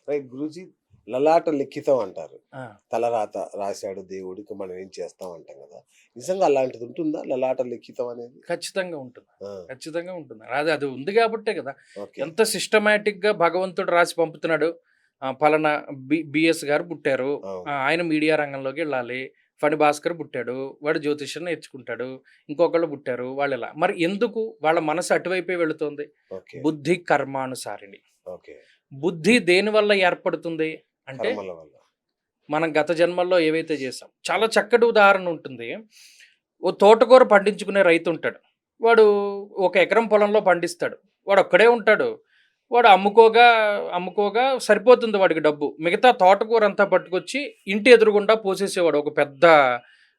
Right Guruji. లలాట లిఖితం అంటారు. ఆ! తలరాత రాశాడు దేవుడికి మనం ఏం చేస్తాం అంటాం కదా! నిజంగా అలాంటిది ఉంటుందా లలాట లిఖితం అనేది? ఖచ్చితంగా ఉంటుంది. ఆ! ఖచ్చితంగా ఉంటుంది. అది అది ఉంది గాబట్టే గదా! ఓకే. ఎంత సిస్టమాటిక్‌గా భగవంతుడు రాసి పంపుతున్నాడు. పలానా బిఎస్ గారు పుట్టారు. అవును. ఆయన మీడియా రంగంలోకెళ్ళాలి. ఫణి భాస్కర్ పుట్టాడు. వాడు జ్యోతిష్యం నేర్చుకుంటాడు. ఇంకొకళ్ళు పుట్టారు. వాళ్ళిలా. మరి ఎందుకు వాళ్ళ మనసు అటువైపే వెళుతోంది? ఓకే. బుద్ధి కర్మానుసారిణి. ఓకే. బుద్ధి దేనివల్ల ఏర్పడుతుంది అంటే, కర్మల వల్ల. మనం గత జన్మల్లో ఏవైతే చేసాం. చాలా చక్కటి ఉదాహరణ ఉంటుంది. ఓ తోటకూర పండించుకునే రైతుంటాడు. వాడు ఒక ఎకరం పొలంలో పండిస్తాడు. వాడొక్కడే ఉంటాడు. వాడు అమ్ముకోగా సరిపోతుంది వాడికి డబ్బు. మిగతా తోటకూరంతా పట్టుకొచ్చి ఇంటి ఎదురుగుండా పోసేసేవాడు. ఒక పెద్ద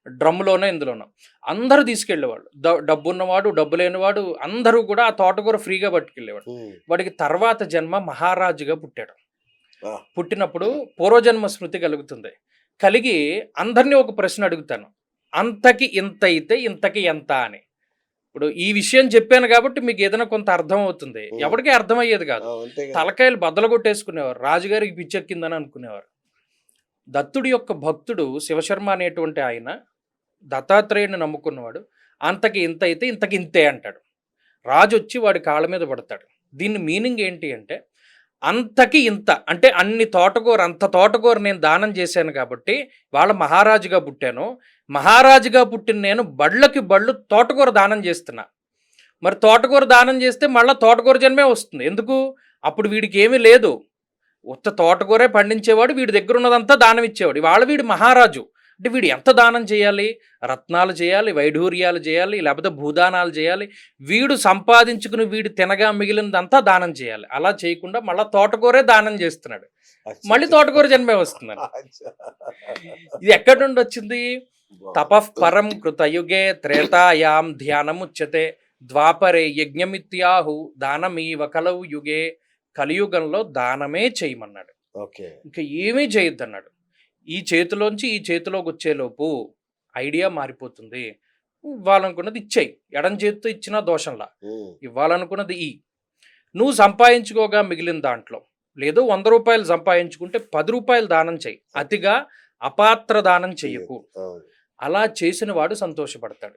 డ్రమ్‌లోనో, ఇందులోనో. అందరూ తీసుకెళ్ళేవాళ్ళు. డబ్బున్నవాడు, డబ్బు లేనివాడు అందరూ కూడా ఆ తోటకూర ఫ్రీగా పట్టుకెళ్ళేవాడు. హ్మ్. వాడికి తర్వాత జన్మ మహారాజుగా పుట్టాడు. ఆ! పుట్టినప్పుడు పూర్వజన్మ స్మృతి కలుగుతుంది. కలిగి అందరిని ఒక ప్రశ్న అడుగుతాను. అంతకి ఇంతైతే ఇంతకి ఎంత అని. ఇప్పుడు ఈ విషయం చెప్పాను కాబట్టి మీకు ఏదైనా కొంత అర్థం అవుతుంది. హ్మ్. ఎవరికీ అర్థమయ్యేది కాదు. అంతే కదా! తలకాయలు బద్దలుగొట్టేసుకునేవారు. రాజుగారికి పిచ్చెక్కిందని అనుకునేవారు. దత్తుడి యొక్క భక్తుడు శివశర్మ అనేటువంటి ఆయన దత్తాత్రేయుడిని నమ్ముకున్నవాడు. అంతకి ఇంతైతే ఇంతకి ఇంతే అంటాడు. రాజొచ్చి వాడి కాళ్ళ మీద పడతాడు. దీని మీనింగ్ ఏంటి అంటే, అంతకి ఇంత అంటే అంత తోటకూర నేను దానం చేశాను కాబట్టి వాళ్ళ మహారాజుగా పుట్టాను. మహారాజుగా పుట్టిన నేను బళ్ళకి బళ్ళు తోటకూర దానం చేస్తున్నా. మరి తోటకూర దానం చేస్తే మళ్ళా తోటకూర జన్మే వస్తుంది. ఎందుకు? అప్పుడు వీడికి ఏమీ లేదు. ఉత్త తోటకూరే పండించేవాడు. వీడి దగ్గర ఉన్నదంతా దానం ఇచ్చేవాడు. ఇవాళ వీడు మహారాజు. అంటే వీడు ఎంత దానం చేయాలి? రత్నాలు చేయాలి, వైఢూర్యాలు చేయాలి, లేకపోతే భూదానాలు చేయాలి. వీడు సంపాదించుకుని వీడు తినగా మిగిలినదంతా దానం చేయాలి. అలా చేయకుండా మళ్ళా తోటకూరే దానం చేస్తున్నాడు. అచ్చా! మళ్ళీ తోటకూర జన్మే వస్తుందండి. అచ్చా! ఇది ఎక్కడి నుండి వచ్చింది? బావుంది. తపః పరం కృతయుగే త్రేతాయాం ధ్యానముచ్యతే ద్వాపరే యజ్ఞమిత్యాహు దానమీవ కలవు యుగే. కలియుగంలో దానమే చేయమన్నాడు. ఓకే. ఇంకా ఏమీ చేయొద్దన్నాడు. ఈ చేతిలోంచి ఈ చేతిలోకి వచ్చేలోపు ఐడియా మారిపోతుంది. ఇవ్వాలనుకున్నది ఇచ్చేయి. ఎడం చేతితో ఇచ్చినా దోషంలా. హ్మ్. ఇవ్వాలనుకున్నది నువ్వు సంపాదించుకోగా మిగిలిన దాంట్లో లేదు రూ. 100 సంపాదించుకుంటే రూ. 10 దానం చెయ్యి. అతిగా అపాత్ర దానం చెయ్యకు. అవును. అలా చేసిన వాడు సంతోషపడతాడు.